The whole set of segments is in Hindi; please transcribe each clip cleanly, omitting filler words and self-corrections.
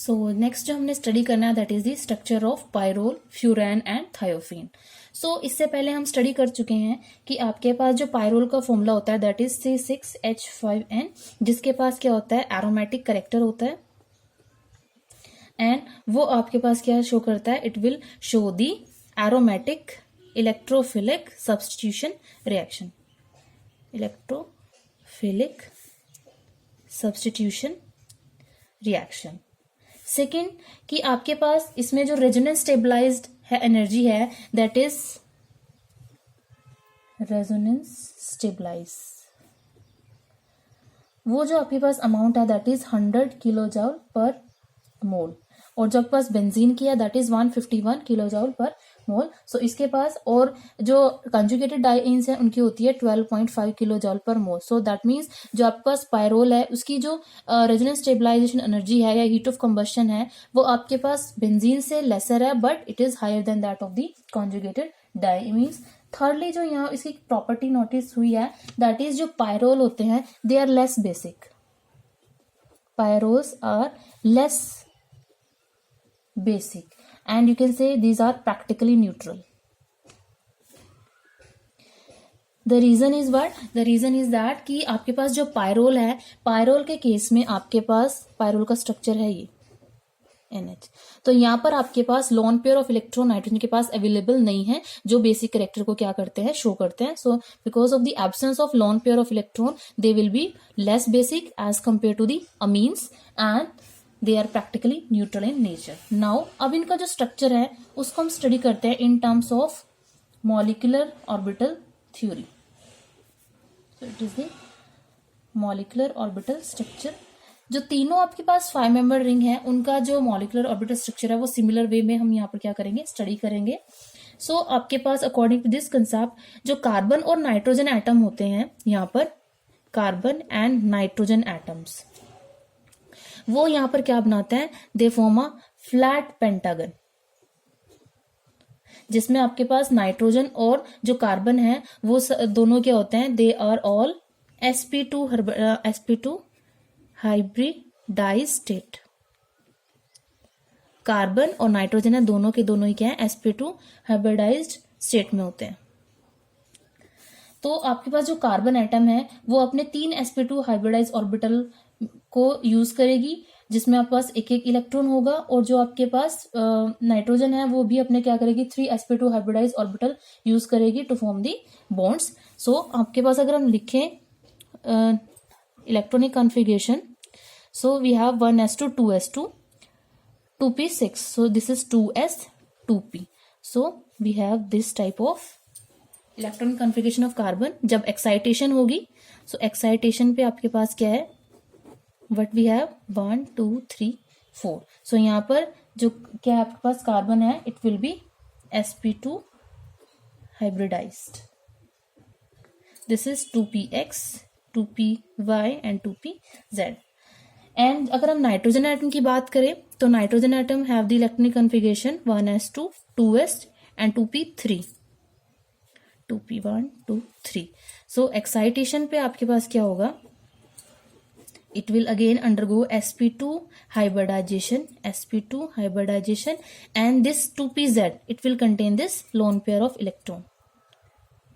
सो नेक्स्ट जो हमने स्टडी करना है that is the structure of pyrrole, furan and thiophene. So इससे पहले हम स्टडी कर चुके हैं कि आपके पास जो पायरोल का फॉर्मूला होता है दैट इज C6H5N, जिसके पास क्या होता है, एरोमेटिक करेक्टर होता है, एंड वो आपके पास क्या शो करता है, it will show the aromatic electrophilic substitution reaction, electrophilic substitution reaction. Second कि आपके पास इसमें जो रेजोनेंस स्टेबलाइज्ड है एनर्जी है दैट इज रेजोनेंस स्टेबलाइज, वो जो आपके पास अमाउंट है that is 100 kilo joule per mole, और जो आपके पास बेंजीन की है that is 151 kilo joule per mole. सो इसके पास और जो कंजुगेटेड डाइन्स है उनकी होती है 12.5 kilo joule per mole. So that means जो आपके पास पायरोल है उसकी जो रेजोनेंस स्टेबलाइजेशन एनर्जी है या हीट ऑफ कंबशन है वो आपके पास बेंजीन से लेसर है but it is higher than that of the conjugated diene. Means thirdly जो यहाँ इसकी प्रॉपर्टी नोटिस हुई है दैट इज जो पायरोल होते हैं they are less basic, pyrroles are less basic and you can say these are practically neutral. The reason is what? The reason is that कि आपके पास जो पायरोल है, पायरोल के केस में आपके पास पायरोल का स्ट्रक्चर है ये NH, तो यहाँ पर आपके पास lone pair of electron nitrogen के पास अवेलेबल नहीं है जो बेसिक कैरेक्टर को क्या करते हैं, शो करते हैं। So because of the absence of lone pair of electron they will be less basic as compare to the amines and they are practically neutral in nature. Now अब इनका जो स्ट्रक्चर है उसको हम स्टडी करते हैं in terms of molecular orbital theory. So it is the molecular orbital structure. जो तीनों आपके पास 5 मेंबर रिंग है उनका जो मॉलिक्यूलर ऑर्बिटल स्ट्रक्चर है वो सिमिलर वे में हम यहाँ पर क्या करेंगे, स्टडी करेंगे। सो आपके पास अकॉर्डिंग टू दिस कंसेप्ट जो कार्बन और नाइट्रोजन एटम होते हैं, यहाँ पर कार्बन एंड नाइट्रोजन एटम्स, वो यहां पर क्या बनाते हैं, they form a flat pentagon, जिसमें आपके पास नाइट्रोजन और जो कार्बन है वो दोनों क्या होते हैं, they are all sp2 hybridise state. Carbon और नाइट्रोजन है दोनों के दोनों ही क्या है, sp2 हाइब्रिडाइज्ड स्टेट में होते हैं। तो आपके पास जो कार्बन एटम है वो अपने 3 sp2 हाइब्रिडाइज ऑर्बिटल को यूज करेगी जिसमें आपके पास एक एक इलेक्ट्रॉन होगा, और जो आपके पास नाइट्रोजन है वो भी अपने क्या करेगी, 3 sp2 हाइब्रिडाइज ऑर्बिटल यूज करेगी to form the bonds. So आपके पास अगर हम लिखें electronic configuration, so we have 1s2 2s2 2p6, so this is 2s 2p। So we have this type of electronic configuration of carbon. जब एक्साइटेशन होगी, सो एक्साइटेशन पे आपके पास क्या है, वट वी हैव 1 2 3 4। सो यहाँ पर जो क्या है आपके पास कार्बन है it will be sp2 hybridised, this is 2px 2py and 2pz। And अगर हम नाइट्रोजन एटम की बात करें तो nitrogen atom have the electronic configuration 1s2 2s and 2p3 2p1 2 3। So excitation पे आपके पास क्या होगा, it will again undergo sp2 hybridization and this 2pz it will contain this lone pair of electron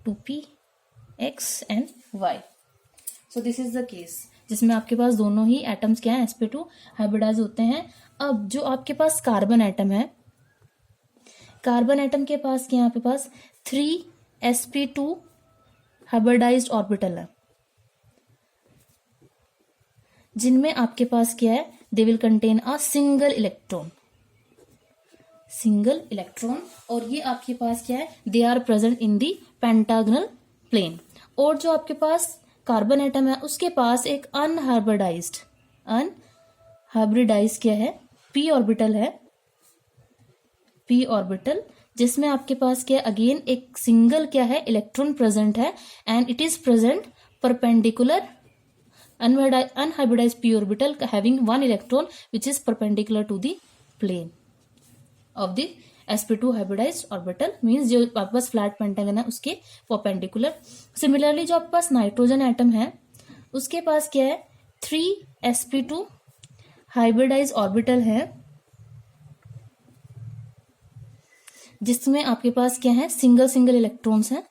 2px and y। so this is the case जिसमें आपके पास दोनों ही एटम्स क्या है, sp2 हाइब्रिडाइज होते हैं। अब जो आपके पास कार्बन एटम है, कार्बन एटम के पास क्या है, आपके पास 3 sp2 हाइब्रिडाइज्ड ऑर्बिटल है जिनमें आपके पास क्या है, they will contain a single electron, और ये आपके पास क्या है, they are present in the pentagonal plane. और जो आपके पास कार्बन एटम है उसके पास एक अनहाइब्रिडाइज्ड क्या है, p ऑर्बिटल है, p ऑर्बिटल, जिसमें आपके पास क्या है, अगेन एक सिंगल क्या है, इलेक्ट्रॉन प्रेजेंट है and it is present perpendicular unhybridized p orbital having one electron which is perpendicular to the plane of the sp2 hybridized orbital, means जो आपके पास फ्लैट पेंटागन है उसके परपेंडिकुलर। सिमिलरली जो आपके पास नाइट्रोजन एटम है उसके पास क्या है, 3 sp2 हाइब्रिडाइज ऑर्बिटल है जिसमें आपके पास क्या है, सिंगल सिंगल इलेक्ट्रॉन्स हैं,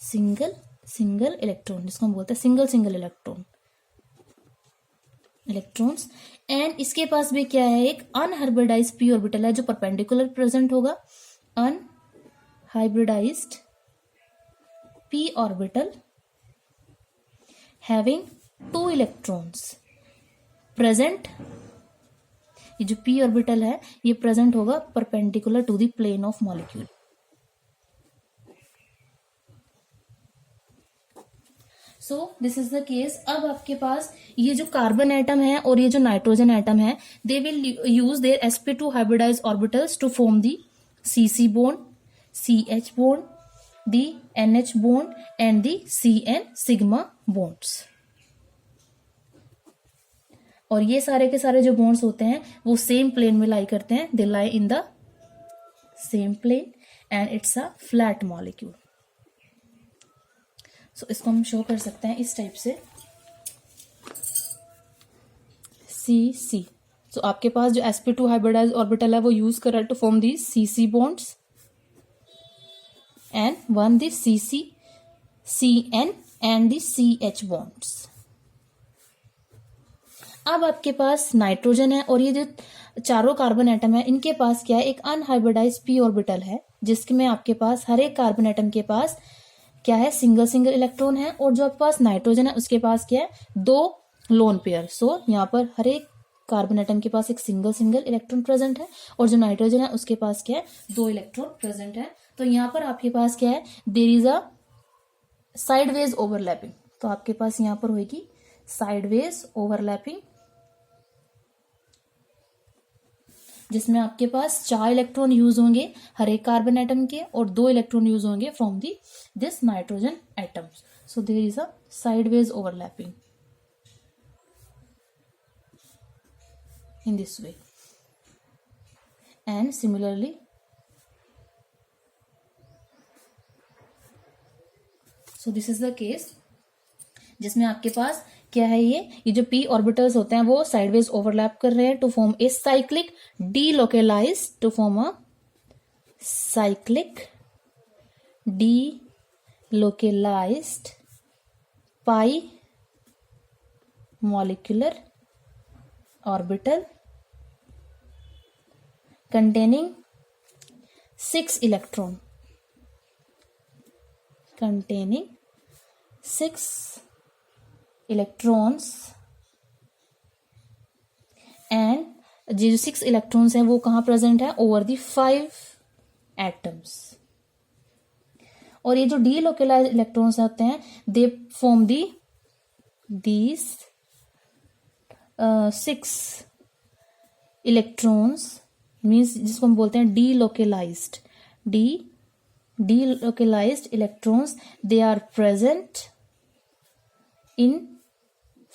सिंगल सिंगल इलेक्ट्रॉन जिसको हम बोलते हैं सिंगल सिंगल इलेक्ट्रॉन्स। एंड इसके पास भी क्या है, एक अनहाइब्रिडाइज पी ऑर्बिटल है जो परपेंडिकुलर प्रेजेंट होगा। Unhybridised p orbital having 2 electrons present. ये जो पी ऑर्बिटल है ये प्रेजेंट होगा perpendicular to the plane of molecule. So this is the case. अब आपके पास ये जो कार्बन एटम है और ये जो नाइट्रोजन एटम है, they will use their sp2 hybridise orbitals to form the CC bond, CH bond, the NH bond and the CN sigma bonds. और ये सारे के सारे जो बॉन्ड्स होते हैं वो सेम प्लेन में लाई करते हैं, they lie in the same plane and it's a flat molecule. So इसको हम शो कर सकते हैं इस टाइप से, CC। सो आपके पास जो sp2 हाइब्रिडाइज ऑर्बिटल है वो यूज कर रहा है to form the CC bonds and one the CC, CN and the CH bonds. अब आपके पास नाइट्रोजन है और ये जो चारों कार्बन एटम है इनके पास क्या है, एक अनहाइब्रिडाइज p ऑर्बिटल है जिसमें आपके पास हर एक कार्बन एटम के पास क्या है, सिंगल सिंगल इलेक्ट्रॉन है। और जो आपके पास नाइट्रोजन है उसके पास क्या है, 2 लोन पेयर। सो यहाँ पर हर एक कार्बन एटम के पास एक सिंगल सिंगल इलेक्ट्रॉन प्रेजेंट है और जो नाइट्रोजन है उसके पास क्या है, 2 इलेक्ट्रॉन प्रेजेंट है। तो यहाँ पर आपके पास क्या है, there is a sideways overlapping. तो आपके पास यहाँ पर होगी साइडवेज ओवरलैपिंग जिसमें आपके पास 4 इलेक्ट्रॉन यूज होंगे हर एक कार्बन एटम के और 2 इलेक्ट्रॉन यूज होंगे from the this nitrogen atoms. So there is a sideways overlapping in this way and similarly so this is the case जिसमें आपके पास क्या है, ये जो p ऑर्बिटल्स होते हैं वो साइडवेज ओवरलैप कर रहे हैं to form a cyclic delocalized, to form a cyclic delocalized pi molecular orbital containing 6 electron, containing 6 electrons and जो 6 electrons हैं वो कहाँ प्रेजेंट है, ओवर दी 5 एटम्स। और ये जो डीलोकेलाइज्ड इलेक्ट्रॉन्स होते हैं they form the these 6 electrons means जिसको हम बोलते हैं delocalized electrons, they are present in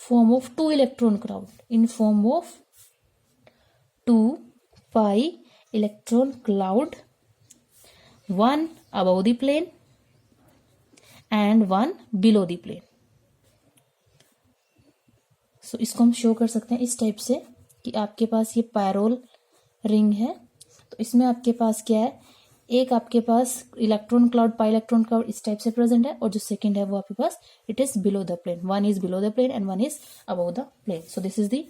form of 2 electron cloud, in form of 2 pi electron cloud, 1 above the plane and 1 below the plane। So इसको हम शो कर सकते हैं इस टाइप से कि आपके पास ये पायरोल रिंग है। तो इसमें आपके पास क्या है, एक आपके पास electron cloud, pi electron cloud इस टाइप से प्रेजेंट है और जो सेकंड है वो आपके पास it is below the plane, 1 is below the plane and 1 is above the plane. So this is the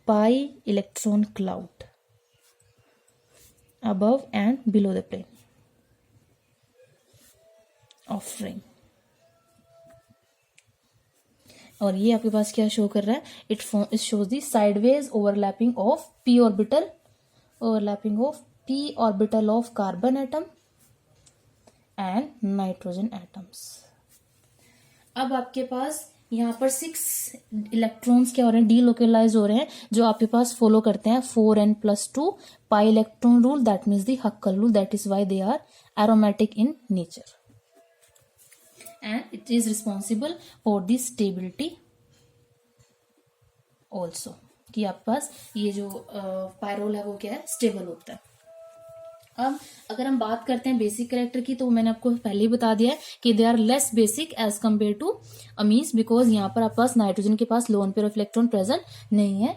pi electron cloud above and below the plane of ring. और ये आपके पास क्या शो कर रहा है, it shows the sideways overlapping of p orbital, overlapping of p orbital of carbon atom and nitrogen atoms. अब आपके पास यहाँ पर 6 इलेक्ट्रॉन्स क्या हो रहे हैं, डीलोकेलाइज हो रहे हैं, जो आपके पास फॉलो करते हैं 4n+2 pi electron rule, that means the Huckel rule, that is why they are aromatic in nature and it is responsible for the stability also, कि आपके पास ये जो पायरोल है वो क्या है, स्टेबल होता है। अब अगर हम बात करते हैं बेसिक कैरेक्टर की, तो मैंने आपको पहले ही बता दिया है कि they are less basic as compare to amines, because यहाँ पर आपके पास नाइट्रोजन के पास lone pair of electron present नहीं है।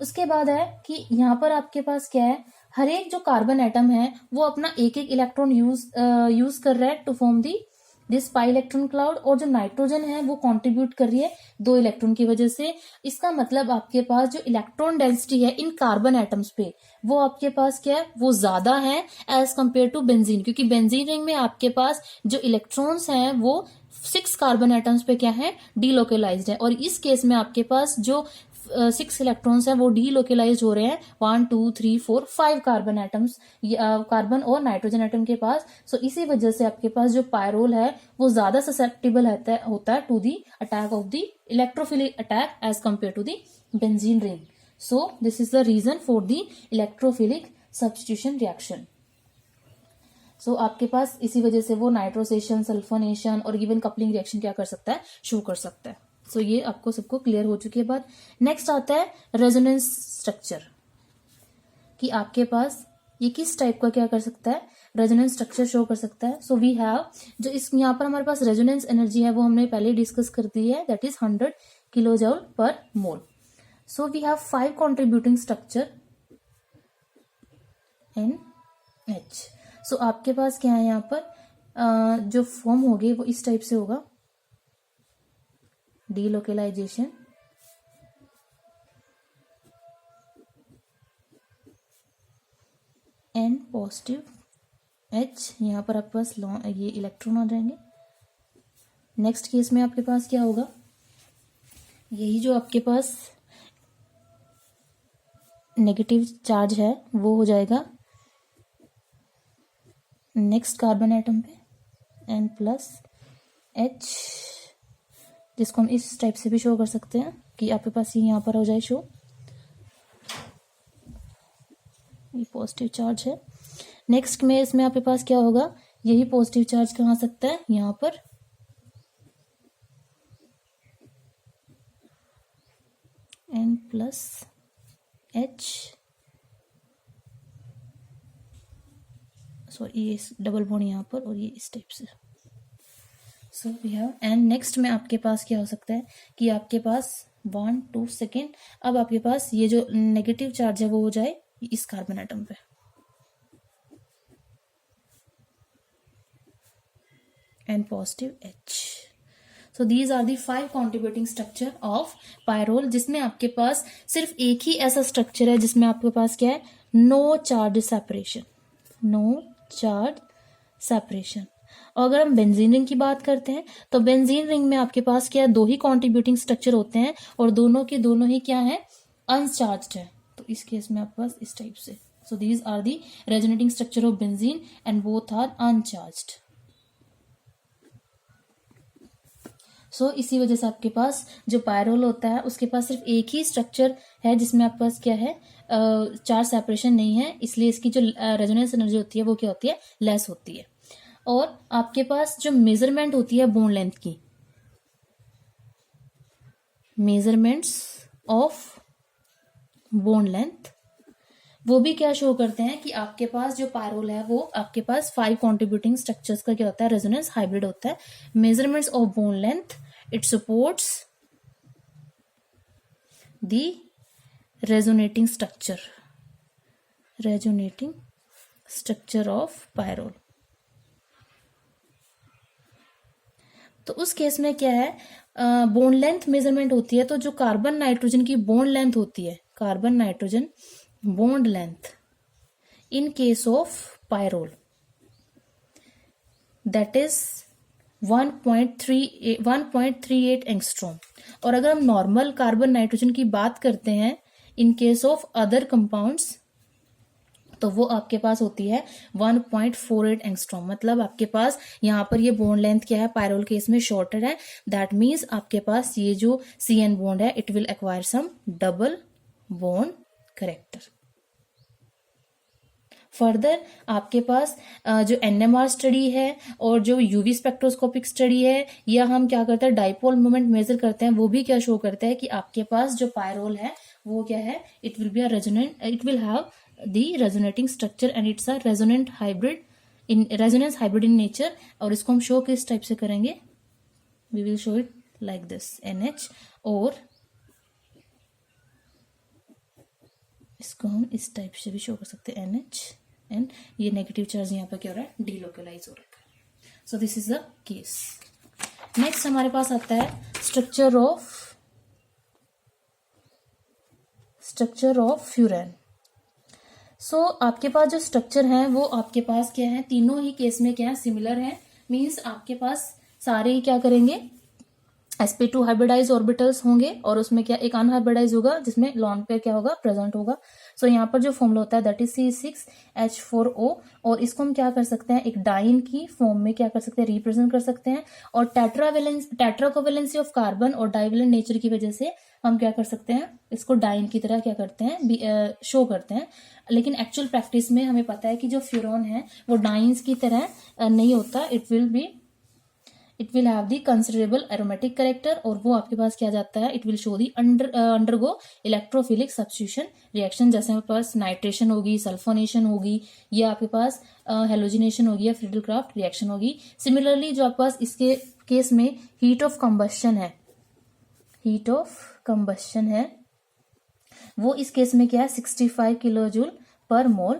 उसके बाद है कि यहाँ पर आपके पास क्या है, हर एक जो कार्बन एटम है वो अपना एक एक इलेक्ट्रॉन यूज कर रहा है to form the this pi electron cloud, और जो नाइट्रोजन है वो कंट्रीब्यूट कर रही है 2 इलेक्ट्रॉन की वजह से। इसका मतलब आपके पास जो इलेक्ट्रॉन डेंसिटी है इन कार्बन एटम्स पे वो आपके पास क्या है, वो ज्यादा है एज कंपेयर टू बेंजीन, क्योंकि बेंजीन रिंग में आपके पास जो इलेक्ट्रॉन्स हैं वो 6 कार्बन एटम्स पे क्या है, डीलोकलाइज्ड है, और इस केस में आपके पास जो 6 इलेक्ट्रॉन्स हैं वो डीलोकलाइज हो रहे हैं 1 2 3 4 5 कार्बन एटम्स, कार्बन और नाइट्रोजन एटम के पास। सो इसी वजह से आपके पास जो पायरोल है वो ज्यादा ससेप्टेबल होता है to the attack of the electrophilic attack as compare to the benzene ring. So this is the reason for the electrophilic substitution reaction. So आपके पास इसी वजह से वो नाइट्रोसेशन, सल्फोनेशन और इवन कपलिंग रिएक्शन क्या कर सकता है, शो कर सकता है। सो ये आपको सबको क्लियर हो चुकी है बात। नेक्स्ट आता है रेजोनेंस स्ट्रक्चर, कि आपके पास ये किस टाइप का क्या कर सकता है, रेजोनेंस स्ट्रक्चर शो कर सकता है। सो वी हैव जो इस यहाँ पर हमारे पास रेजोनेंस एनर्जी है वो हमने पहले डिस्कस कर दी है, that is 100 kilo joule per mole. So we have 5 contributing structure N H. So आपके पास क्या है, यहाँ पर जो फॉर्म होगी वो इस टाइप से होगा, डीलोकलाइजेशन, एन पॉजिटिव, एच यहाँ पर आपके पास ये इलेक्ट्रॉन आ जाएंगे। नेक्स्ट केस में आपके पास क्या होगा, यही जो आपके पास नेगेटिव चार्ज है वो हो जाएगा नेक्स्ट कार्बन एटम पे एन प्लस एच, जिसको हम इस टाइप से भी शो कर सकते हैं कि आपके पास ये यहाँ पर हो जाए शो, ये पॉजिटिव चार्ज है। नेक्स्ट में इसमें आपके पास क्या होगा, यही पॉजिटिव चार्ज कहाँ आ सकता है, यहाँ पर एन प्लस एच, सॉरी ये डबल बॉन्ड यहाँ पर और ये इस टाइप से। So we have and next में आपके पास क्या हो सकता है कि आपके पास 1 2 सेकेंड, अब आपके पास ये जो नेगेटिव चार्ज है वो हो जाए इस कार्बन एटम पे, and positive H. So these are the 5 contributing structure of pyrrole, जिसमें आपके पास सिर्फ एक ही ऐसा स्ट्रक्चर है जिसमें आपके पास क्या है, no charge separation, no charge separation. और अगर हम बेंजीन रिंग की बात करते हैं तो बेंजीन रिंग में आपके पास क्या है, 2 ही कॉन्ट्रीब्यूटिंग स्ट्रक्चर होते हैं और दोनों के दोनों ही क्या है, अनचार्ज्ड है। तो इस केस में आपके पास इस टाइप से। So these are the resonating structure of benzene and both are uncharged. So इसी वजह से आपके पास जो पायरोल होता है उसके पास सिर्फ एक ही स्ट्रक्चर है जिसमें आपके पास क्या है, चार्ज सेपरेशन नहीं है, इसलिए इसकी जो रेजोनेंस एनर्जी होती है वो क्या होती है, लेस होती है। और आपके पास जो मेजरमेंट होती है बॉन्ड लेंथ की, मेजरमेंट्स ऑफ बॉन्ड लेंथ, वो भी क्या शो करते हैं कि आपके पास जो पायरोल है वो आपके पास 5 कॉन्ट्रीब्यूटिंग स्ट्रक्चर्स का क्या होता है, रेजोनेंस हाइब्रिड होता है। Measurements of bond length, it supports the resonating structure of pyrrole. तो उस केस में क्या है, बॉन्ड लेंथ मेजरमेंट होती है, तो जो कार्बन नाइट्रोजन की बॉन्ड लेंथ होती है, carbon nitrogen bond length in case of pyrrole, that is 1.38 angstrom. और अगर हम नॉर्मल कार्बन नाइट्रोजन की बात करते हैं in case of other compounds, तो वो आपके पास होती है 1.48 एंगस्ट्रॉम। मतलब आपके पास यहाँ पर ये बॉन्ड लेंथ क्या है, पायरोल केस में शॉर्टर है, दैट मीन्स आपके पास ये जो CN बॉन्ड है it will acquire some double bond character. Further आपके पास जो NMR स्टडी है और जो UV स्पेक्ट्रोस्कोपिक स्टडी है, या हम क्या करते हैं डाइपोल मोमेंट मेजर करते हैं, वो भी क्या शो करता है कि आपके पास जो पायरोल है वो क्या है, it will be a resonant, it will have the resonating structure and it's a resonant hybrid in resonance hybrid in nature. और इसको हम शो किस टाइप से करेंगे, we will show it like this NH, और इसको हम इस टाइप से भी शो कर सकते हैं NH, एंड ये नेगेटिव चार्ज यहाँ पर क्या हो रहा है, डीलोकलाइज हो रहा है। So this is the case. Next हमारे पास आता है स्ट्रक्चर ऑफ फ्यूरेन। सो आपके पास जो स्ट्रक्चर है वो आपके पास क्या है, तीनों ही केस में क्या है, सिमिलर है। मींस आपके पास सारे ही क्या करेंगे, sp2 हाइब्रिडाइज ऑर्बिटल्स होंगे और उसमें क्या एक अनहाइब्रिडाइज होगा जिसमें लॉन पेयर क्या होगा, प्रेजेंट होगा। सो यहाँ पर जो फॉर्मूला होता है दैट इज C6H4O, और इसको हम क्या कर सकते हैं, एक डाइन की फॉर्म में क्या कर सकते हैं, रिप्रेजेंट कर सकते हैं। और टेट्राकोवेलेंसी ऑफ कार्बन और डाइवेलेंट नेचर की वजह से हम क्या कर सकते हैं, इसको डाइन की तरह क्या करते हैं, शो करते हैं। लेकिन एक्चुअल प्रैक्टिस में हमें पता है कि जो फ्यूरॉन है वो डाइन्स की तरह नहीं होता, it will have the considerable aromatic character, और वो आपके पास क्या जाता है, it will show the undergo electrophilic substitution reaction. जैसे हमारे पास नाइट्रेशन होगी, सल्फोनेशन होगी, या आपके पास हेलोजिनेशन होगी, या फ्रीडल क्राफ्ट रिएक्शन होगी। सिमिलरली जो आपके पास इसके केस में हीट ऑफ कंबस्शन है वो इस केस में क्या है, 65 किलो जूल पर मोल,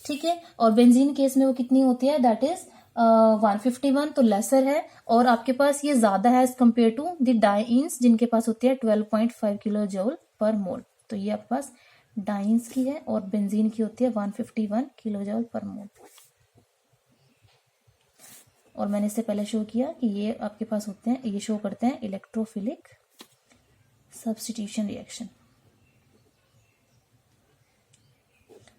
ठीक है। और बेंजीन केस में वो कितनी होती है, दैट इज 151, तो लेसर है। और आपके पास ये ज्यादा है as compare to the dienes जिनके पास होती है 12.5 किलो जूल पर मोल। तो ये आपके पास डाइन्स की है और बेंजीन की होती है 151 किलो जूल पर मोल। और मैंने इससे पहले शो किया कि ये आपके पास होते हैं, ये शो करते हैं इलेक्ट्रोफिलिक सब्स्टिट्यूशन रिएक्शन।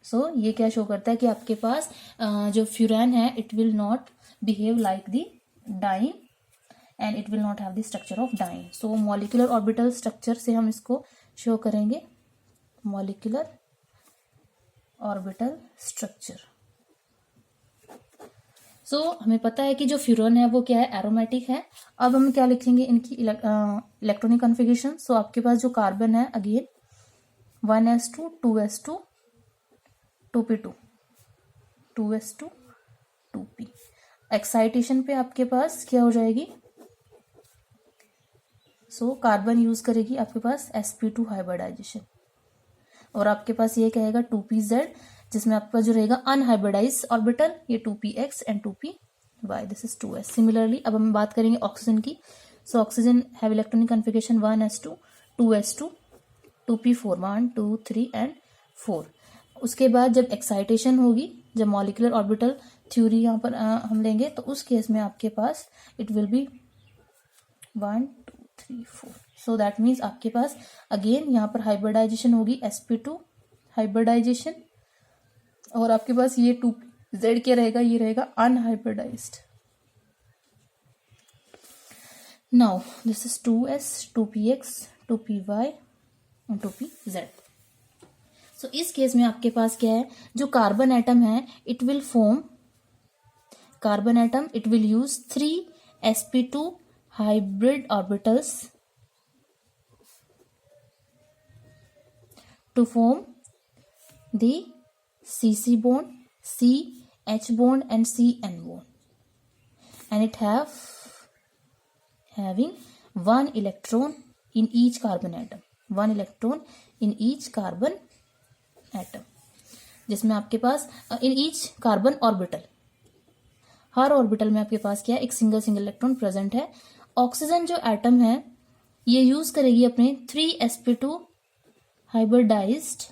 सो ये क्या शो करता है कि आपके पास जो फ्यूरेन है it will not behave like the diene and it will not have the structure of diene. So molecular orbital structure से हम इसको शो करेंगे, मॉलिक्यूलर ऑर्बिटल स्ट्रक्चर। सो हमें पता है कि जो फ्यूरॉन है वो क्या है, एरोमेटिक है। अब हम क्या लिखेंगे इनकी इलेक्ट्रॉनिक कॉन्फ़िगरेशन। सो आपके पास जो कार्बन है again 1s2 2s2 2p2 2s2 2p। Excitation पे आपके पास क्या हो जाएगी, सो कार्बन यूज करेगी आपके पास sp2 हाइब्रिडाइजेशन, और आपके पास ये कहेगा 2pz, जिसमें आपके पास जो रहेगा अनहाइब्रिडाइज ऑर्बिटल ये 2px and 2py, this is 2s। Similarly अब हम बात करेंगे ऑक्सीजन की। So oxygen have electronic configuration 1s2 2s2 2p4 1 2 3 and 4। उसके बाद जब एक्साइटेशन होगी, जब मॉलिक्यूलर ऑर्बिटल थ्योरी यहाँ पर हम लेंगे, तो उस केस में आपके पास it will be 1 2 3 4। So that means आपके पास अगेन यहाँ पर हाइब्रिडाइजेशन होगी sp2 हाइब्रिडाइजेशन, और आपके पास ये 2z क्या रहेगा, ये रहेगा unhybridised. Now this is 2s 2px 2py and 2pz। सो इस केस में आपके पास क्या है, जो कार्बन एटम है it will form carbon atom, it will use 3 sp2 hybrid orbitals to form the CC bond, CH bond and CN bond, and it having one electron in each carbon atom, one electron in each carbon atom, जिसमें आपके पास in each carbon orbital, her orbital में आपके पास क्या है, एक सिंगल इलेक्ट्रॉन प्रेजेंट है। ऑक्सीजन जो एटम है ये यूज करेगी अपने 3sp2 हाइब्रिडाइज्ड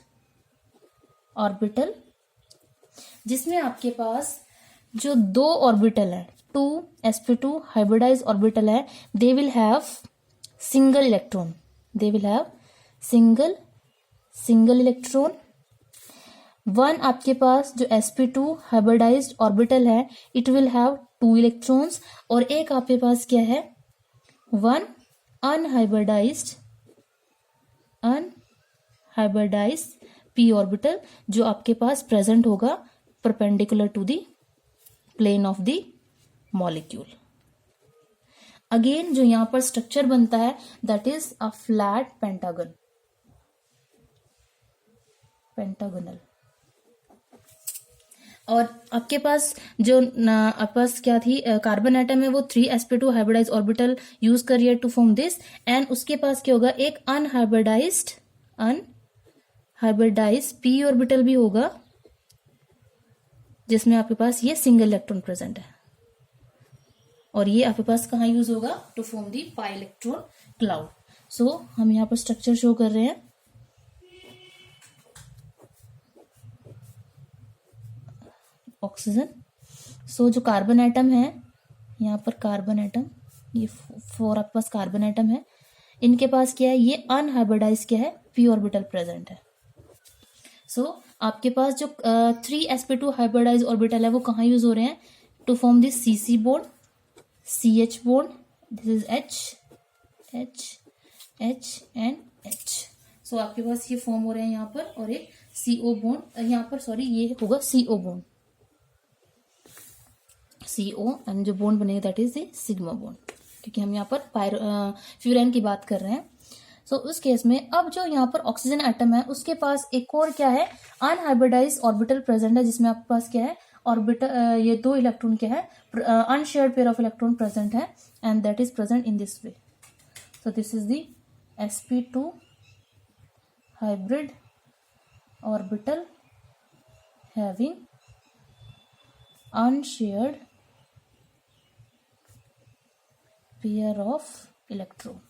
ऑर्बिटल, जिसमें आपके पास जो दो ऑर्बिटल है 2sp2 हाइब्रिडाइज्ड ऑर्बिटल है, they will have single electron, they will have single electron. One आपके पास जो sp2 हाइब्रिडाइज्ड ऑर्बिटल है इट विल हैव 2 इलेक्ट्रॉन्स, और एक आपके पास क्या है, वन अनहाइब्रिडाइज्ड p ऑर्बिटल जो आपके पास प्रेजेंट होगा perpendicular to the plane of the molecule. Again जो यहां पर स्ट्रक्चर बनता है that is a flat pentagon, pentagonal. और आपके पास जो आपके पास क्या थी कार्बन एटम है वो 3sp2 हाइब्रिडाइज ऑर्बिटल यूज कर रही है टू फॉर्म दिस, एंड उसके पास क्या होगा, एक अनहाइब्रिडाइज p ऑर्बिटल भी होगा जिसमें आपके पास ये सिंगल इलेक्ट्रॉन प्रेजेंट है, और ये आपके पास कहाँ यूज होगा, to form the pi electron cloud. So हम यहाँ पर स्ट्रक्चर शो कर रहे हैं। ऑक्सीजन, सो जो कार्बन एटम है, यहाँ पर कार्बन एटम, ये 4 आपके पास कार्बन एटम है, इनके पास क्या है, ये अनहाइब्रिडाइज क्या है, p ऑर्बिटल प्रेजेंट है। सो आपके पास जो 3sp2 हाइब्रिडाइज ऑर्बिटल है वो कहाँ यूज हो रहे हैं, to form this CC bond, CH bond, this is H and H। सो आपके पास ये फॉर्म हो रहे हैं यहाँ पर, और एक CO बॉन्ड यहाँ पर, सॉरी ये होगा CO बॉन्ड, CO, एंड जो बॉन्ड बनेगा that is the sigma bond, क्योंकि हम यहाँ पर फ्यूरेन की बात कर रहे हैं। सो उस केस में अब जो यहाँ पर ऑक्सीजन एटम है उसके पास एक और क्या है, अनहाइब्रिडाइज ऑर्बिटल प्रेजेंट है, जिसमें आपके पास क्या है, ऑर्बिटल ये 2 इलेक्ट्रॉन क्या है, unshared pair of electron present है, and that is present in this way. So this is the sp2 hybrid orbital having unshared pair of electron।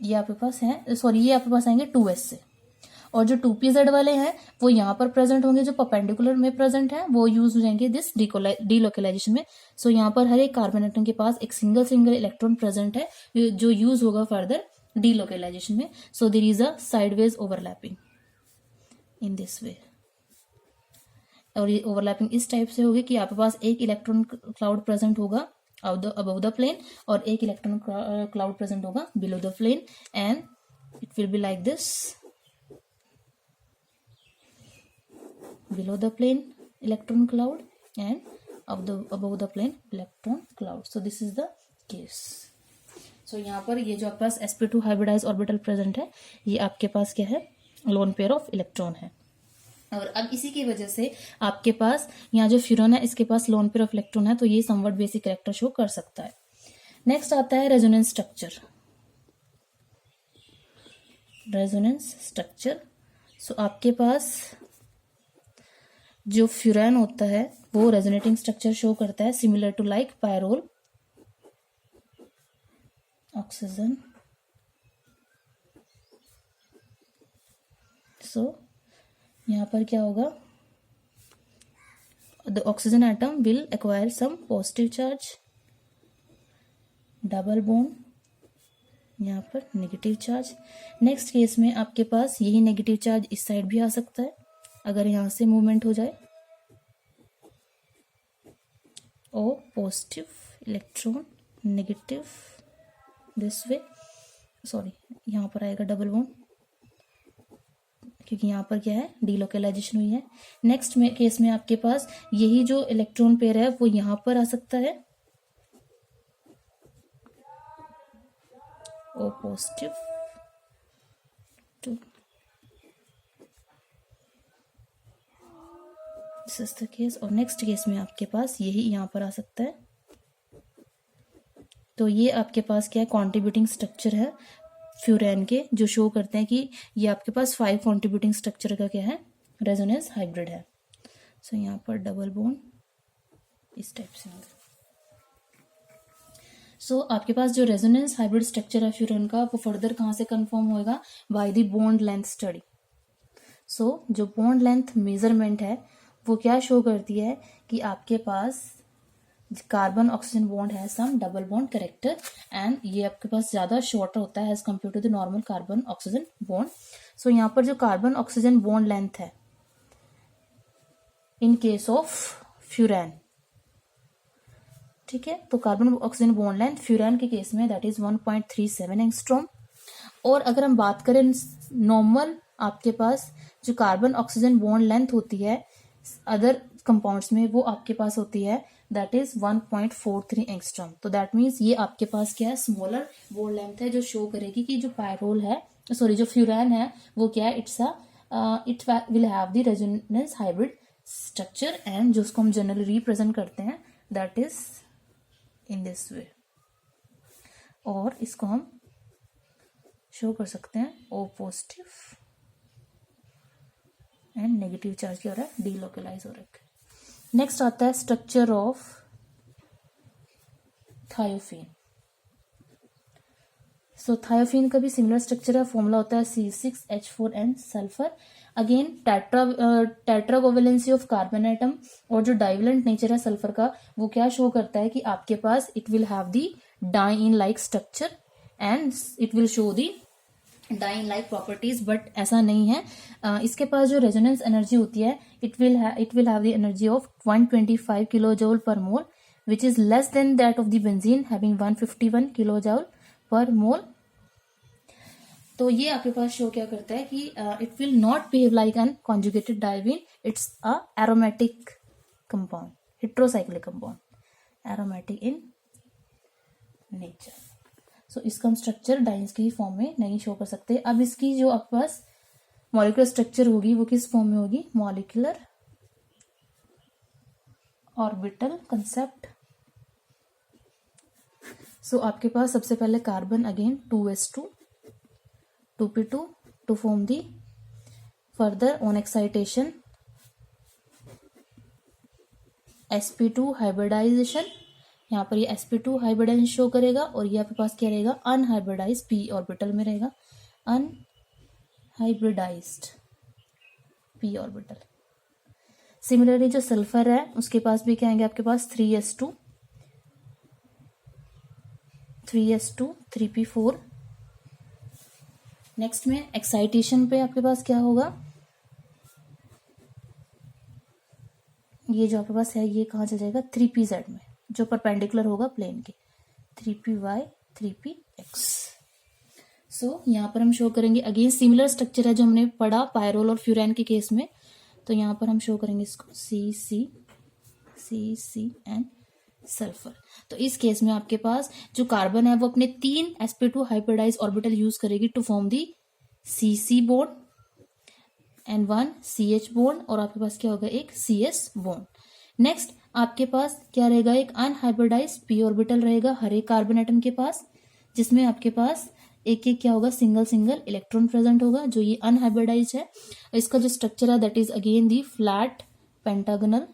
ये आपके पास है, सॉरी ये आपके पास आएंगे 2s से, और जो 2pz वाले हैं वो यहाँ पर प्रेजेंट होंगे, जो परपेंडिकुलर में प्रेजेंट है वो यूज हो जाएंगे दिस डीलोकलाइजेशन में। सो यहाँ पर हर एक कार्बन एटम के पास एक सिंगल इलेक्ट्रॉन प्रेजेंट है जो यूज होगा फर्दर डीलोकलाइजेशन में। So there is a sideways overlapping in this way, और ये ओवरलैपिंग इस टाइप से होगी कि आपके पास एक इलेक्ट्रॉन क्लाउड प्रेजेंट होगा above the plane और एक इलेक्ट्रॉन क्लाउड प्रेजेंट होगा below the plane, and it will be like this, below the plane electron cloud and above the plane electron cloud। so this is the case। so यहाँ पर ये जो आपके पास sp2 हाइब्रिडाइज ऑर्बिटल प्रेजेंट है, ये आपके पास क्या है, लोन पेयर ऑफ इलेक्ट्रॉन है, और अब इसी की वजह से आपके पास यहाँ जो फ्यूरन है इसके पास लोन पेयर ऑफ इलेक्ट्रॉन है, तो ये समवट बेसिक कैरेक्टर शो कर सकता है। नेक्स्ट आता है रेजोनेंस स्ट्रक्चर। रेजोनेंस स्ट्रक्चर, सो आपके पास जो फ्यूरन होता है वो रेजोनेटिंग स्ट्रक्चर शो करता है, similar to like pyrrole, oxygen. So यहाँ पर क्या होगा, the oxygen atom will acquire some positive charge, double bond, यहाँ पर नेगेटिव चार्ज। नेक्स्ट केस में आपके पास यही नेगेटिव चार्ज इस साइड भी आ सकता है अगर यहाँ से मूवमेंट हो जाए, O positive electron, negative this way, sorry यहाँ पर आएगा डबल बॉन्ड क्योंकि यहाँ पर क्या है, डीलोकलाइजेशन हुई है। नेक्स्ट में केस में आपके पास यही जो इलेक्ट्रॉन पेयर है वो यहाँ पर आ सकता है, O positive too, this is the case, और नेक्स्ट केस में आपके पास यही यहाँ पर आ सकता है। तो ये आपके पास क्या है, कॉन्ट्रीब्यूटिंग स्ट्रक्चर है फ्यूरेन के, जो शो करते हैं कि ये आपके पास 5 कॉन्ट्रीब्यूटिंग स्ट्रक्चर का क्या है, रेजोनेंस हाइब्रिड है। सो यहाँ पर डबल बॉन्ड इस टाइप से होंगे। सो आपके पास जो रेजोनेंस हाइब्रिड स्ट्रक्चर है फ्यूरेन का वो फर्दर कहाँ से कंफर्म होएगा, by the bond length study. So जो बॉन्ड लेंथ मेजरमेंट है वो क्या शो करती है कि आपके पास कार्बन ऑक्सीजन बॉन्ड है some double bond character, and ये आपके पास ज्यादा शॉर्टर होता है as compare to the normal carbon oxygen bond. So यहाँ पर जो कार्बन ऑक्सीजन बॉन्ड लेंथ है इन केस ऑफ फ्यूरेन, ठीक है, तो carbon oxygen bond length furan के केस में दैट इज 1.37 एंगस्ट्रॉम। और अगर हम बात करें नॉर्मल आपके पास जो कार्बन ऑक्सीजन बॉन्ड लेंथ होती है अदर कंपाउंड्स में वो आपके पास होती है दैट इज 1.43 एंगस्ट्रॉम। तो दैट मीन्स ये आपके पास क्या है, स्मॉलर बॉन्ड लेंथ है जो शो करेगी कि जो पायरोल है सॉरी जो फ्यूरान है वो क्या है, it will have the resonance hybrid structure, and जो उसको हम जनरली रिप्रेजेंट करते हैं that is in this way, और इसको हम शो कर सकते हैं O positive and negative charge क्या हो रहा है, डीलोकलाइज हो रहा है। नेक्स्ट आता है structure of thiophene. So thiophene का भी सिमिलर स्ट्रक्चर है, फॉर्मूला होता है C6H4N sulphur. Again tetracovalency of carbon atom, और जो डाइवेलेंट नेचर है सल्फर का वो क्या शो करता है कि आपके पास it will have the diene like structure and it will show the diene like properties, but ऐसा नहीं है। इसके पास जो रेजोनेंस एनर्जी होती है it will have the energy of 125 kilo joule per mole, which is less than that of the benzene having 151 kilo joule per mole. तो ये आपके पास शो क्या करता है कि it will not behave like an conjugated diene, it's a aromatic compound, heterocyclic compound, aromatic in nature. So इसका हम स्ट्रक्चर डाइन्स की फॉर्म में नहीं शो कर सकते। अब इसकी जो आपके पास मॉलिक्यूलर स्ट्रक्चर होगी वो किस फॉर्म में होगी, मॉलिक्यूलर ऑर्बिटल कंसेप्ट। सो आपके पास सबसे पहले carbon again 2s2 2p2 to form the further on excitation sp2 hybridisation, यहाँ पर ये sp2 हाइब्रिडाइजेशन शो करेगा, और ये आपके पास क्या रहेगा, अनहाइब्रिडाइज p ऑर्बिटल में रहेगा, अनहाइब्रिडाइज्ड p ऑर्बिटल। सिमिलरली जो सल्फर है उसके पास भी क्या आएंगे आपके पास 3s2 3p4। नेक्स्ट में एक्साइटेशन पे आपके पास क्या होगा, ये जो आपके पास है ये कहाँ चल जाएगा 3pz में, जो परपेंडिकुलर होगा प्लेन के, 3py 3px। सो यहाँ पर हम शो करेंगे अगेन सिमिलर स्ट्रक्चर है जो हमने पढ़ा पायरोल और फ्यूरान के केस में, तो यहाँ पर हम शो करेंगे इसको C एंड सल्फर। तो इस केस में आपके पास जो कार्बन है वो अपने 3 sp2 हाइब्रिडाइज ऑर्बिटल यूज करेगी to form the CC bond and 1 CH bond, और आपके पास क्या होगा एक CS बॉन्ड। नेक्स्ट आपके पास क्या रहेगा, एक अनहाइब्रिडाइज p ऑर्बिटल रहेगा हर एक कार्बन एटम के पास, जिसमें आपके पास एक एक क्या होगा, सिंगल इलेक्ट्रॉन प्रेजेंट होगा, जो ये अनहाइब्रिडाइज है। इसका जो स्ट्रक्चर है that is again the flat pentagonal,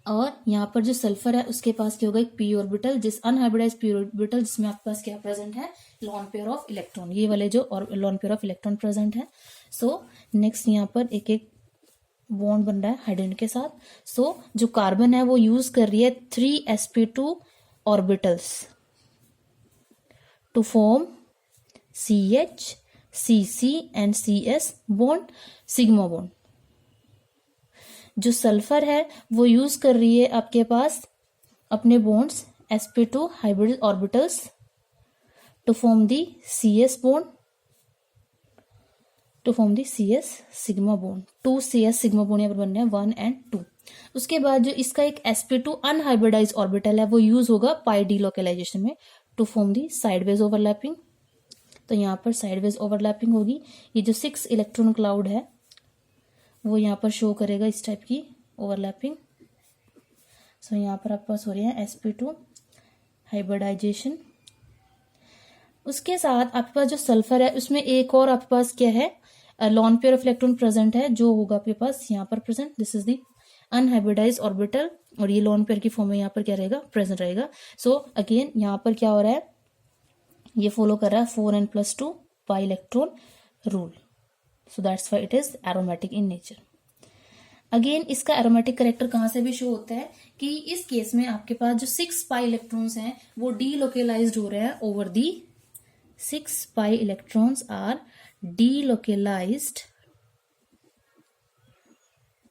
और यहाँ पर जो सल्फर है उसके पास क्या होगा, एक p ऑर्बिटल, जिस अनहाइब्रिडाइज p ऑर्बिटल जिसमें आपके पास क्या प्रेजेंट है, लॉन पेयर ऑफ इलेक्ट्रॉन, ये वाले जो और lone pair of electron present है। सो नेक्स्ट यहाँ पर एक एक बॉन्ड बन रहा है हाइड्रोजन के साथ। सो जो कार्बन है वो यूज कर रही है 3 sp2 orbitals to form CH CC and CS bond, sigma bond. जो सल्फर है वो यूज कर रही है आपके पास अपने bonds sp2 hybrid orbitals to form the CS bond, to form the CS sigma bond, 2 CS sigma bond यहाँ पर बनने हैं 1 एंड 2। उसके बाद जो इसका एक sp2 अनहाइब्रिडाइज ऑर्बिटल है वो यूज होगा पाई डीलोकलाइजेशन में to form the sideways overlapping. तो यहाँ पर साइडवेज ओवरलैपिंग होगी, ये जो 6 इलेक्ट्रॉन क्लाउड है वो यहाँ पर शो करेगा इस टाइप की ओवरलैपिंग। सो यहाँ पर आपके पास हो रही है sp2 हाइब्रिडाइजेशन। उसके साथ आपके पास जो सल्फर है उसमें एक और आपके पास क्या है, lawn pair of electron present है, जो होगा आपके पास यहाँ पर present, this is the unhybridised orbital, और ये लॉन पेयर की फॉर्म में यहाँ पर क्या रहेगा, प्रेजेंट रहेगा। सो अगेन यहाँ पर क्या हो रहा है, ये फॉलो कर रहा है 4n+2 pi electron rule. So that's why it is aromatic in nature. Again इसका एरोमेटिक करेक्टर कहाँ से भी शो होता है कि इस केस में आपके पास जो 6 पाई इलेक्ट्रॉन्स हैं वो डीलोकलाइज्ड हो रहे हैं over the 6 pi electrons are delocalized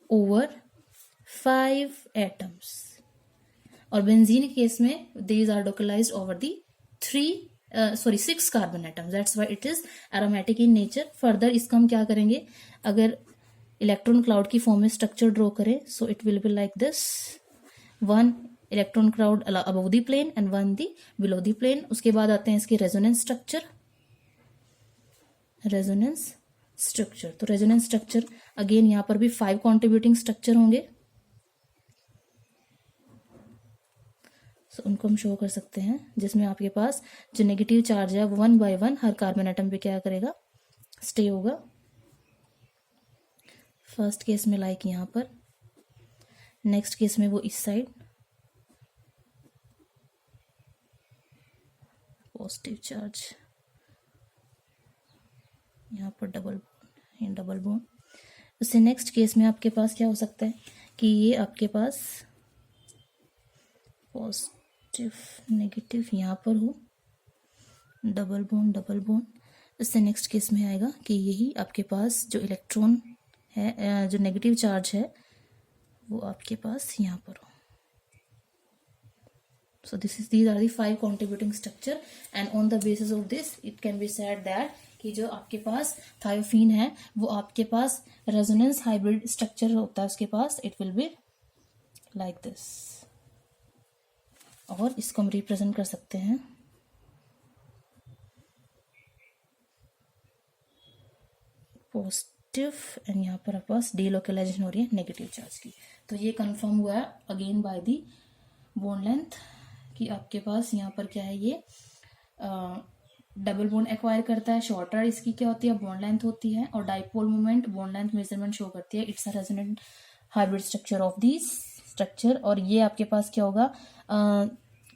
over 5 atoms, और बेंजीन के केस में these are localized over the 6 carbon atoms, that's why it is aromatic in nature। Further इसका हम क्या करेंगे, अगर इलेक्ट्रॉन क्लाउड की फॉर्म में स्ट्रक्चर ड्रॉ करें, so it will be like this, 1 electron cloud above the plane and one the below the plane. उसके बाद आते हैं इसके रेजोनेंस स्ट्रक्चर। रेजोनेंस स्ट्रक्चर, तो रेजोनेंस स्ट्रक्चर अगेन यहाँ पर भी 5 कॉन्ट्रीब्यूटिंग स्ट्रक्चर होंगे। तो उनको हम शो कर सकते हैं, जिसमें आपके पास जो नेगेटिव चार्ज है वो 1 बाय 1 हर कार्बन एटम पे क्या करेगा, स्टे होगा। फर्स्ट केस में लाइक यहाँ पर, नेक्स्ट केस में वो इस साइड पॉजिटिव चार्ज, यहाँ पर डबल बॉन्ड। उससे नेक्स्ट केस में आपके पास क्या हो सकता है कि ये आपके पास पॉजिटिव नेगेटिव यहाँ पर हो, डबल बॉन्ड। इससे नेक्स्ट केस में आएगा कि यही आपके पास जो इलेक्ट्रॉन है, जो नेगेटिव चार्ज है वो आपके पास यहाँ पर हो। So these are the 5 contributing structure and on the basis of this it can be said that कि जो आपके पास थायोफीन है वो आपके पास रेजोनेंस हाइब्रिड स्ट्रक्चर होता है उसके पास, it will be like this। और इसको हम रिप्रेजेंट कर सकते हैं पॉजिटिव एंड यहाँ पर आपके पास डीलोकलाइजेशन हो रही है नेगेटिव चार्ज की। तो ये कंफर्म हुआ है again by the bond length कि आपके पास यहाँ पर क्या है, ये डबल बॉन्ड एक्वायर करता है। शॉर्टर इसकी क्या होती है, बॉन्ड लेंथ होती है, और dipole moment bond length measurement show करती है। It's a resonant hybrid structure of this structure. और ये आपके पास क्या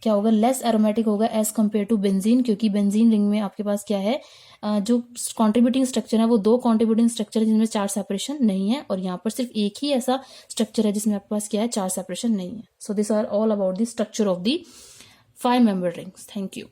होगा लेस एरोमेटिक होगा एज कम्पेयर टू बेंजीन, क्योंकि बेंजीन रिंग में आपके पास क्या है, जो कॉन्ट्रीब्यूटिंग स्ट्रक्चर है वो 2 कॉन्ट्रीब्यूटिंग स्ट्रक्चर है जिनमें चार्ज सेपरेशन नहीं है, और यहाँ पर सिर्फ एक ही ऐसा स्ट्रक्चर है जिसमें आपके पास क्या है, चार्ज सेपरेशन नहीं है। So this are all about the structure of the 5 member rings. Thank you.